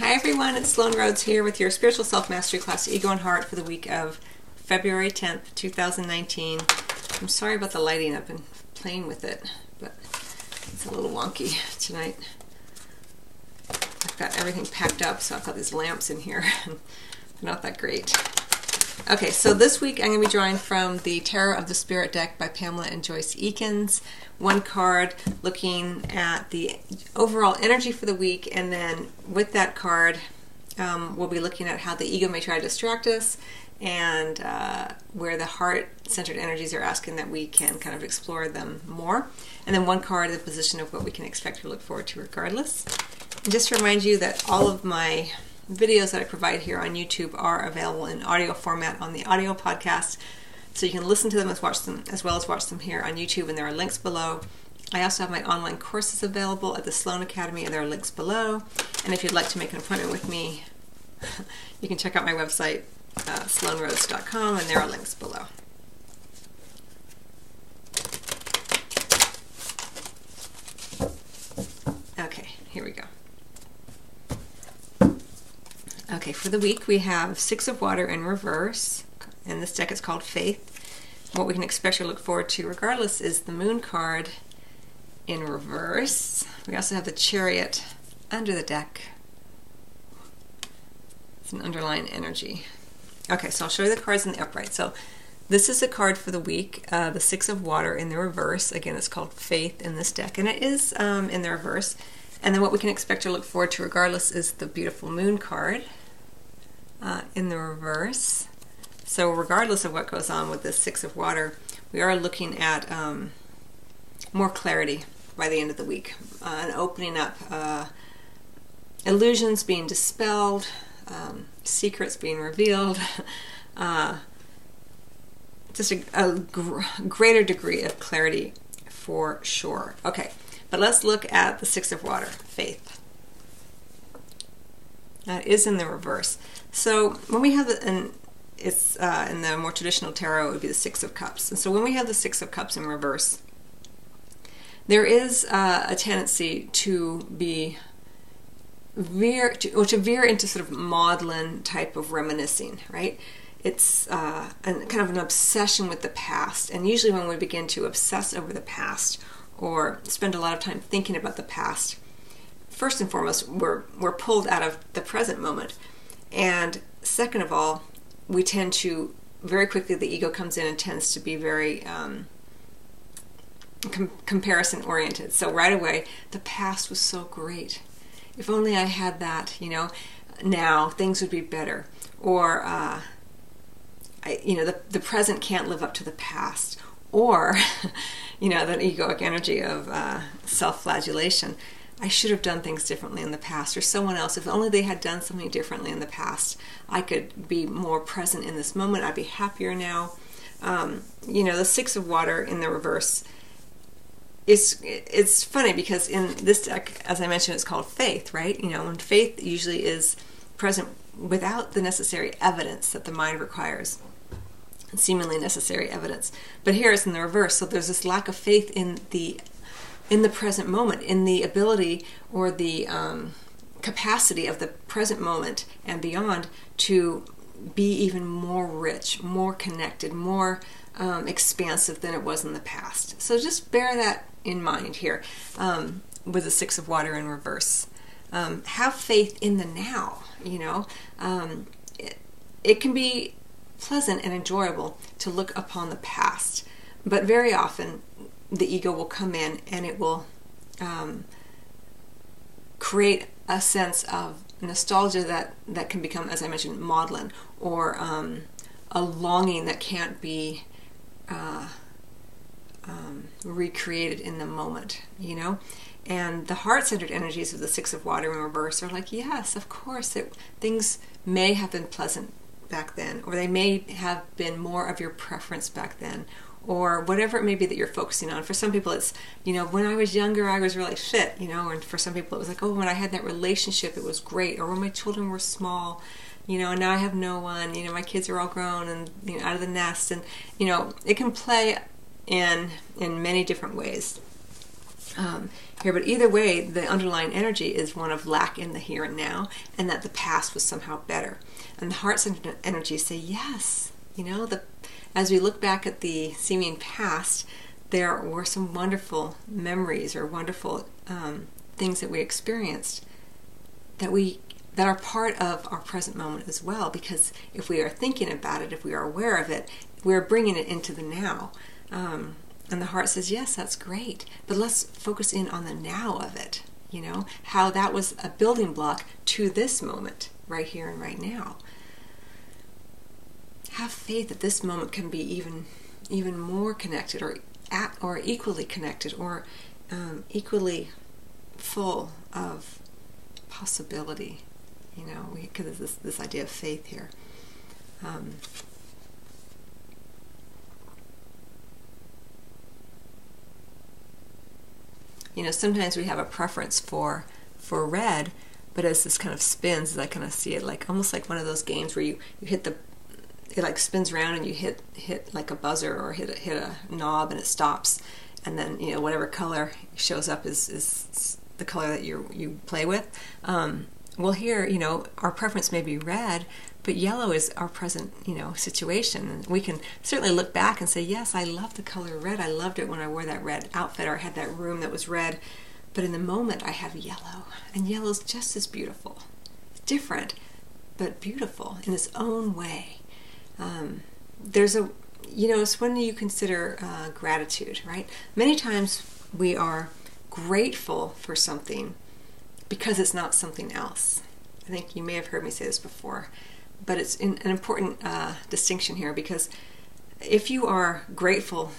Hi everyone, it's Sloan Rhodes here with your Spiritual Self-Mastery class, Ego and Heart, for the week of February 10th, 2019. I'm sorry about the lighting, I've been playing with it, but it's a little wonky tonight. I've got everything packed up, so I've got these lamps in here. They're not that great. Okay, so this week I'm going to be drawing from the Tarot of the Spirit deck by Pamela and Joyce Eakins. One card looking at the overall energy for the week, and then with that card we'll be looking at how the ego may try to distract us, and where the heart-centered energies are asking that we can kind of explore them more. And then one card in the position of what we can expect or look forward to regardless. And just to remind you that all of my videos that I provide here on YouTube are available in audio format on the audio podcast, so you can listen to them as well as watch them here on YouTube, and there are links below. I also have my online courses available at the Sloan Academy, and there are links below. And if you'd like to make an appointment with me, you can check out my website, sloanrhodes.com, and there are links below. Okay, here we go. Okay, for the week we have Six of Water in reverse, and this deck is called Faith. What we can expect or look forward to regardless is the Moon card in reverse. We also have the Chariot under the deck. It's an underlying energy. Okay, so I'll show you the cards in the upright. So this is the card for the week, the Six of Water in the reverse. Again, it's called Faith in this deck, and it is in the reverse. And then what we can expect or look forward to regardless is the beautiful Moon card in the reverse. So regardless of what goes on with this Six of Water, we are looking at more clarity by the end of the week, an opening up, illusions being dispelled, secrets being revealed, just a greater degree of clarity for sure. Okay, but let's look at the Six of Water, Faith. That is in the reverse. So when we have it's in the more traditional tarot, it would be the Six of Cups. And so when we have the Six of Cups in reverse, there is a tendency to veer into sort of maudlin type of reminiscing, right? It's kind of an obsession with the past. And usually when we begin to obsess over the past or spend a lot of time thinking about the past, first and foremost, we're pulled out of the present moment. And second of all, we tend to, very quickly the ego comes in and tends to be very comparison oriented. So right away, the past was so great. If only I had that, you know, now things would be better. Or, the present can't live up to the past. Or, that egoic energy of self-flagellation. I should have done things differently in the past, or someone else, if only they had done something differently in the past, I could be more present in this moment, I'd be happier now. The Six of Water in the reverse, it's funny because in this deck, as I mentioned, it's called Faith, right? And faith usually is present without the necessary evidence that the mind requires, seemingly necessary evidence. But here it's in the reverse, so there's this lack of faith in the present moment, in the ability or the capacity of the present moment and beyond to be even more rich, more connected, more expansive than it was in the past. So just bear that in mind here with the Six of Water in reverse. Have faith in the now, it can be pleasant and enjoyable to look upon the past, but very often the ego will come in and it will create a sense of nostalgia that can become, as I mentioned, maudlin, or a longing that can't be recreated in the moment, And the heart-centered energies of the Six of Water in reverse are like, yes, of course, things may have been pleasant back then, or they may have been more of your preference back then, or whatever it may be that you're focusing on. For some people it's, when I was younger I was really fit, and for some people it was like, oh, when I had that relationship it was great, or when my children were small, and now I have no one, my kids are all grown and out of the nest, and it can play in many different ways. here. But either way, the underlying energy is one of lack in the here and now, and that the past was somehow better. And the heart-centered energies say, yes, as we look back at the seeming past, there were some wonderful memories or wonderful things that we experienced that are part of our present moment as well, because if we are thinking about it, if we are aware of it, we're bringing it into the now. And the heart says, yes, that's great, but let's focus in on the now of it, how that was a building block to this moment, right here and right now. Have faith that this moment can be even more connected, or equally connected, or equally full of possibility, because this idea of faith here. Sometimes we have a preference for red, but as this kind of spins, I kind of see it like almost like one of those games where you hit it like spins around and you hit like a buzzer or hit a knob and it stops, and then whatever color shows up is the color that you play with. Well, here our preference may be red, but yellow is our present situation, and we can certainly look back and say, yes, I love the color red. I loved it when I wore that red outfit, or I had that room that was red. But in the moment, I have yellow, and yellow's just as beautiful. It's different, but beautiful in its own way. It's when you consider gratitude, right? Many times we are grateful for something because it's not something else. I think you may have heard me say this before, but it's an important distinction here, because if you are grateful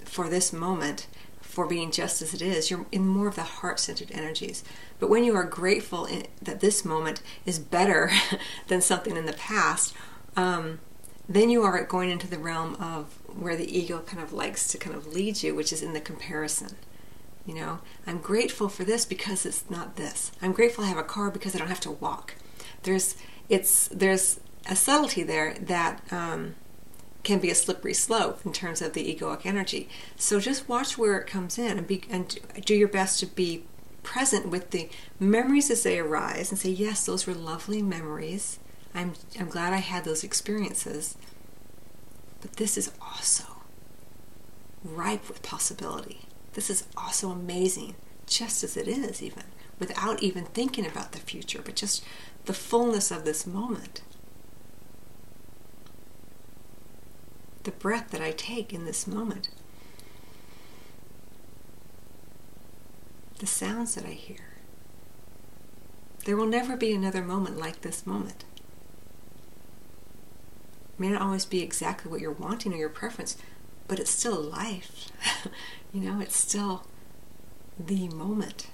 for this moment, for being just as it is, you're in more of the heart-centered energies. But when you are grateful that this moment is better than something in the past, then you are going into the realm of where the ego kind of likes to kind of lead you, which is in the comparison. I'm grateful for this because it's not this. I'm grateful I have a car because I don't have to walk. There's a subtlety there that can be a slippery slope in terms of the egoic energy. So just watch where it comes in and do your best to be present with the memories as they arise and say, yes, those were lovely memories. I'm glad I had those experiences. But this is also ripe with possibility. This is also amazing, just as it is, even without even thinking about the future, but just the fullness of this moment. The breath that I take in this moment. The sounds that I hear. There will never be another moment like this moment. It may not always be exactly what you're wanting or your preference, but it's still life. It's still the moment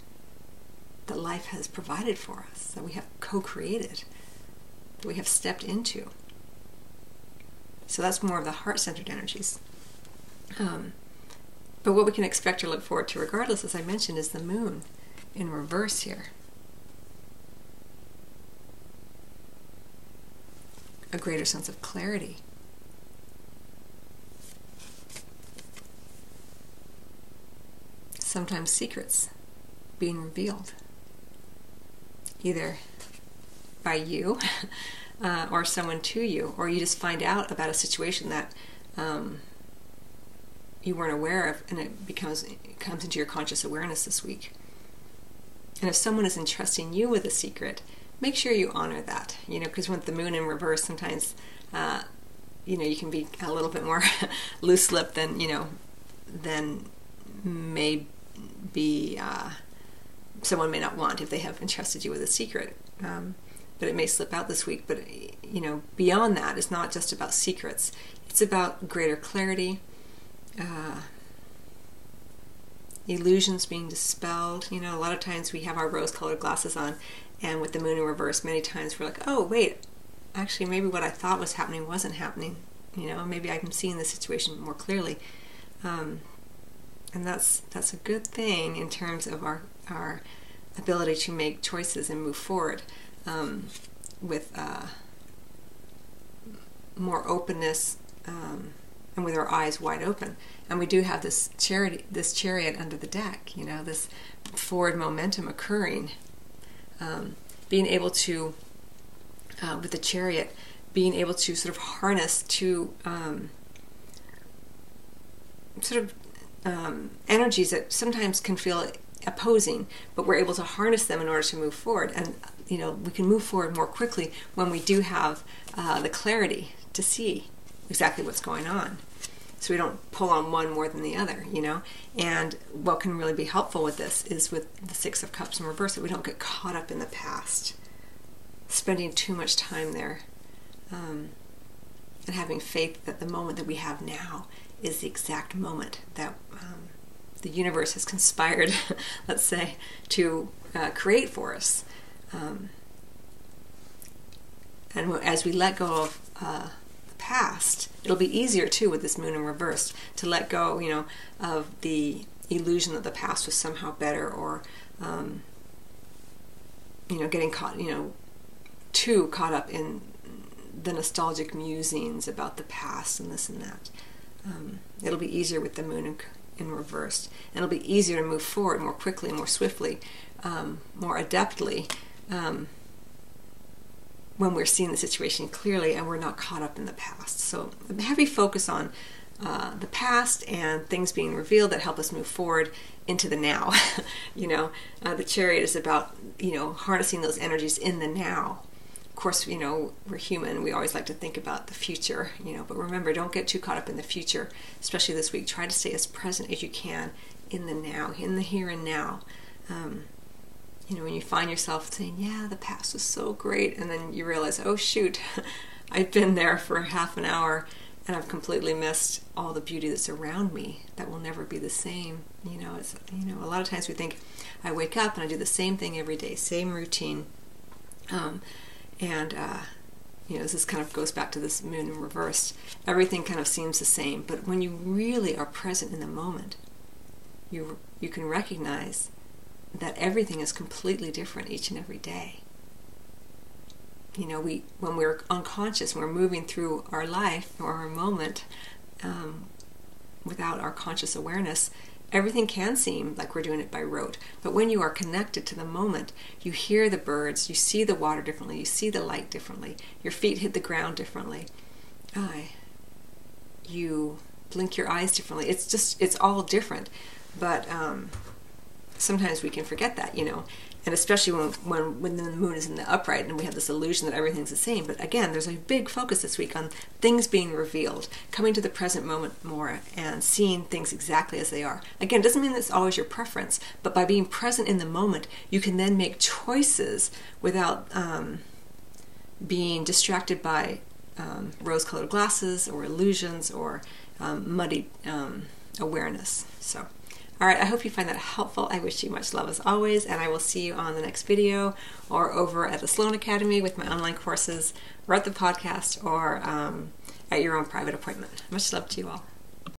that life has provided for us, that we have co-created, that we have stepped into. So that's more of the heart-centered energies. But what we can expect or look forward to regardless, as I mentioned, is the moon in reverse here. A greater sense of clarity. Sometimes secrets being revealed, either by you or someone to you, or you just find out about a situation that you weren't aware of, and it comes into your conscious awareness this week. And if someone is entrusting you with a secret, make sure you honor that, because with the moon in reverse, sometimes, you can be a little bit more loose-lipped than maybe someone may not want if they have entrusted you with a secret. But it may slip out this week. But, beyond that, it's not just about secrets. It's about greater clarity, illusions being dispelled. A lot of times we have our rose-colored glasses on, and with the moon in reverse, many times we're like, oh, wait, actually maybe what I thought was happening wasn't happening. Maybe I'm seeing the situation more clearly. And that's a good thing in terms of our ability to make choices and move forward with more openness and with our eyes wide open. And we do have this chariot under the deck, this forward momentum occurring. Being able to, with the chariot, being able to sort of harness two energies that sometimes can feel opposing, but we're able to harness them in order to move forward. And we can move forward more quickly when we do have the clarity to see exactly what's going on, so we don't pull on one more than the other. And what can really be helpful with this is with the Six of Cups in reverse, that we don't get caught up in the past, spending too much time there, and having faith that the moment that we have now is the exact moment that the universe has conspired, let's say, to create for us. And as we let go of the past, it'll be easier too with this moon in reverse to let go, of the illusion that the past was somehow better, or getting caught, too caught up in the nostalgic musings about the past and this and that. It'll be easier with the moon in reverse, and it'll be easier to move forward more quickly, more swiftly, more adeptly, when we're seeing the situation clearly and we're not caught up in the past. So a heavy focus on the past and things being revealed that help us move forward into the now. The chariot is about harnessing those energies in the now. Of course, we're human. We always like to think about the future, but remember, don't get too caught up in the future, especially this week. Try to stay as present as you can in the now, in the here and now. When you find yourself saying, yeah, the past was so great, and then you realize, oh shoot, I've been there for half an hour and I've completely missed all the beauty that's around me that will never be the same. A lot of times we think, I wake up and I do the same thing every day, same routine. This kind of goes back to this moon in reverse. Everything kind of seems the same, but when you really are present in the moment, you can recognize that everything is completely different each and every day. When we're unconscious, when we're moving through our life or our moment without our conscious awareness, everything can seem like we're doing it by rote. But when you are connected to the moment, you hear the birds, you see the water differently, you see the light differently, your feet hit the ground differently, you blink your eyes differently. It's all different. But sometimes we can forget that, and especially when the moon is in the upright and we have this illusion that everything's the same. But again, there's a big focus this week on things being revealed, coming to the present moment more and seeing things exactly as they are. Again, it doesn't mean that's always your preference, but by being present in the moment, you can then make choices without being distracted by rose-colored glasses or illusions or muddy awareness. So, all right, I hope you find that helpful. I wish you much love as always, and I will see you on the next video or over at the Sloan Academy with my online courses, or at the podcast, or at your own private appointment. Much love to you all.